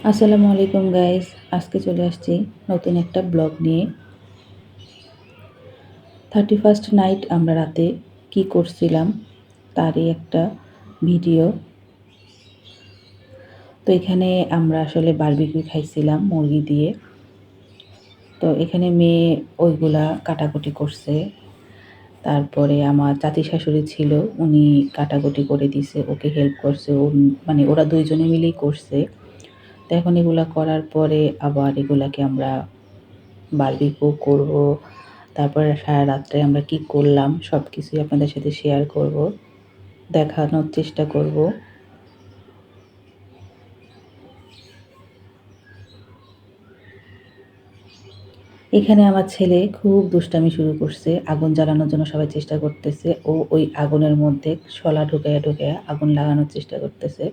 আসসালামু আলাইকুম গাইস। আজকে চলে আসছি নতুন একটা ব্লগ নিয়ে। 31st নাইট আমরা রাতে কি করছিলাম তারই একটা ভিডিও। তো এখানে আমরা আসলে বারবিকিউ খাইছিলাম মুরগি দিয়ে। তো এখানে মেয়ে ওইগুলা কাটাকুটি করছে। তারপরে আমার চাচি শাশুড়ি ছিল, উনি কাটাকুটি করে দিছে, ওকে হেল্প করছে। মানে ওরা দুইজনে মিলেই করছে। তো এখন এগুলা করার পরে আবার এগুলাকে আমরা বারবিকিউ করব। তারপরে সারা রাত্রে আমরা কি করলাম সবকিছুই আপনাদের সাথে শেয়ার করব, দেখানোর চেষ্টা করব। এখানে আমার ছেলে খুব দুষ্টামি শুরু করছে, আগুন জ্বালানোর জন্য সবাই চেষ্টা করতেছে। ও ওই আগুনের মধ্যে শলা ঢুকাইয়া ঢুকাইয়া আগুন লাগানোর চেষ্টা করতেছে।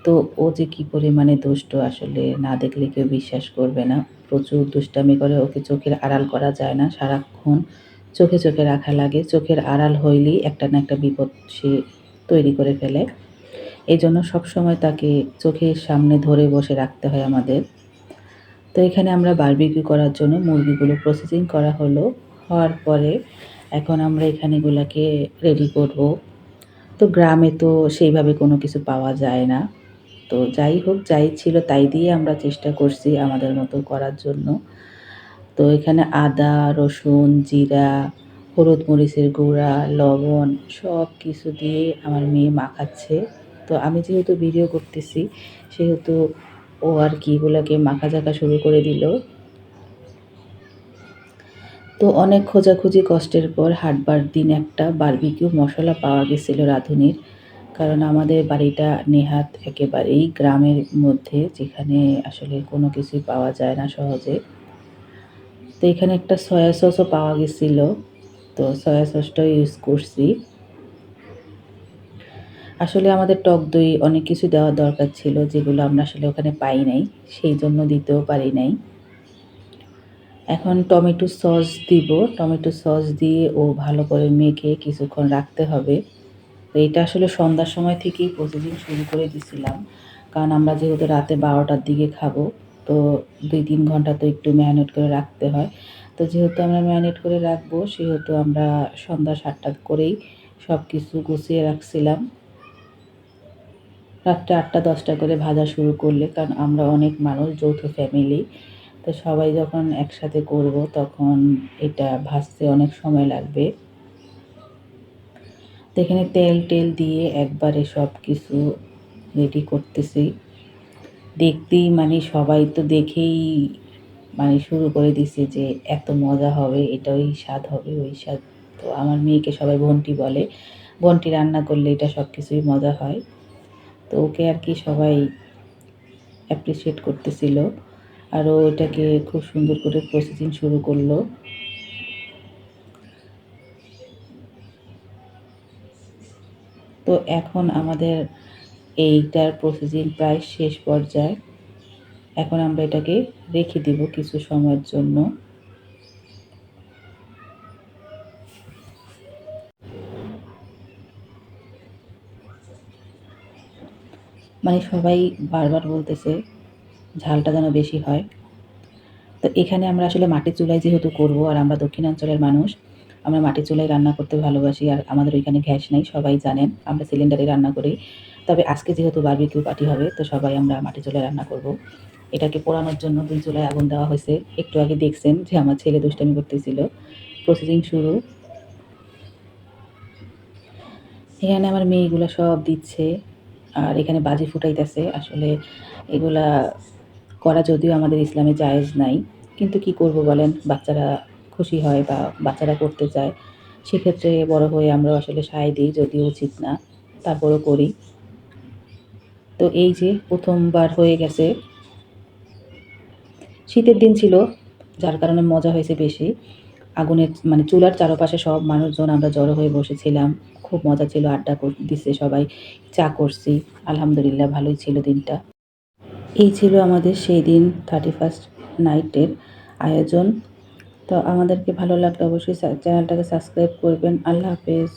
তো ও যে কি পরিমাণে দুষ্ট আসলে না দেখলে কেউ বিশ্বাস করবে না। প্রচুর দুষ্টামি করে, ওকে চোখের আড়াল করা যায় না, সারাক্ষণ চোখে চোখে রাখা লাগে। চোখের আড়াল হইলেই একটা না একটা বিপদ সে তৈরি করে ফেলে। এই জন্য সবসময় তাকে চোখের সামনে ধরে বসে রাখতে হয় আমাদের। তো এখানে আমরা বারবিকিউ করার জন্য মুরগিগুলো প্রসেসিং করা হলো। হওয়ার পরে এখন আমরা এখানে এগুলাকে রেডি করব। তো গ্রামে তো সেইভাবে কোনো কিছু পাওয়া যায় না। তো যাই হোক, যাই ছিল তাই দিয়ে আমরা চেষ্টা করছি আমাদের মতো করার জন্য। তো এখানে আদা, রসুন, জিরা, হলুদ মরিচের গুঁড়া, লবণ সব কিছু দিয়ে আমার মেয়ে মাখাচ্ছে। তো আমি যেহেতু ভিডিও করতেছি সেহেতু ও আর কি এগুলাকে মাখাঝাকা শুরু করে দিল। তো অনেক খোঁজাখুঁজি কষ্টের পর হাটবার দিন একটা বারবিকিউ মশলা পাওয়া গেছিল রাঁধুনির। কারণ আমাদের বাড়িটা নেহাত একেবারেই গ্রামের মধ্যে, যেখানে আসলে কোনো কিছুই পাওয়া যায় না সহজে। তো এখানে একটা সয়া সসও পাওয়া গেছিল, তো সয়া সসটাও ইউজ করছি। আসলে আমাদের টক দই অনেক কিছু দেওয়ার দরকার ছিল, যেগুলো আমরা আসলে ওখানে পাই নাই, সেই জন্য দিতেও পারি নাই। এখন টমেটো সস দিব। টমেটো সস দিয়ে ও ভালো করে মেখে কিছুক্ষণ রাখতে হবে। তো এটা আসলে সন্ধ্যার সময় থেকেই প্রসেসিং শুরু করে দিছিলাম, কারণ আমরা যেহেতু রাতে 12টার দিকে খাবো। তো 2-3 ঘন্টা তো একটু ম্যারিনেট করে রাখতে হয়। তো যেহেতু আমরা ম্যারিনেট করে রাখবো সেহেতু আমরা সন্ধ্যা 7টা করেই সব কিছু গুছিয়ে রাখছিলাম। রাত্রে 8টা-10টা করে ভাজা শুরু করলে, কারণ আমরা অনেক মানুষ, যৌথ ফ্যামিলি। তো সবাই যখন একসাথে করব তখন এটা ভাজতে অনেক সময় লাগবে। তো এখানে তেল টেল দিয়ে একবারে সব কিছু রেডি করতেছি। দেখতেই মানে সবাই তো দেখেই মানে শুরু করে দিছে যে এত মজা হবে, এটা ওই স্বাদ হবে, ওই স্বাদ। তো আমার মেয়েকে সবাই বন্টি বলে। বন্টি রান্না করলে এটা সব কিছুই মজা হয়। তো ওকে আর কি সবাই অ্যাপ্রিসিয়েট করতেছিল। আর ও এটাকে খুব সুন্দর করে প্রসেসিং শুরু করলো। তো এখন আমাদের এইটার প্রসেসিং প্রায় শেষ পর্যায়ে। এখন আমরা এটাকে রেখে দিব কিছু সময়ের জন্য। মানে সবাই বারবার বলতেছে ঝালটা যেন বেশি হয়। তো এখানে আমরা আসলে মাটির চুলায় যেহেতু করব, আর আমরা দক্ষিণাঞ্চলের মানুষ, আমরা মাটির চুলায় রান্না করতে ভালোবাসি। আর আমাদের ওইখানে গ্যাস নেই, সবাই জানেন, আমরা সিলিন্ডারে রান্না করি। তবে আজকে যেহেতু বারবিকিউ পার্টি হবে, তো সবাই আমরা মাটির চুলায় রান্না করব। এটাকে পোড়ানোর জন্য 2 চুলায় আগুন দেওয়া হয়েছে। একটু আগে দেখছেন যে আমার ছেলে দুষ্টামি করতেছিল। প্রসেসিং শুরু। এখানে আমার মেয়ে এগুলো সব দিচ্ছে, আর এখানে বাজি ফুটাইতেছে। আসলে এগুলা করা যদিও আমাদের ইসলামে জায়েজ নাই, কিন্তু কি করব বলেন, বাচ্চারা খুশি হয় বা বাচ্চারা করতে চায়, সেক্ষেত্রে বড় হয়ে আমরাও আসলে সায় দিই, যদিও উচিত না, তারপরও করি। তো এই যে প্রথমবার হয়ে গেছে। শীতের দিন ছিল, যার কারণে মজা হয়েছে বেশি। আগুনের মানে চুলার চারপাশে সব মানুষজন আমরা জড়ো হয়ে বসেছিলাম। খুব মজা ছিল, আড্ডা দিছে সবাই, চা করছি। আলহামদুলিল্লাহ ভালোই ছিল দিনটা। এই ছিল আমাদের সেই দিন 31st নাইটের আয়োজন। তো আমাদেরকে ভালো লাগলে অবশ্যই চ্যানেলটাকে সাবস্ক্রাইব করবেন। আল্লাহ হাফেজ।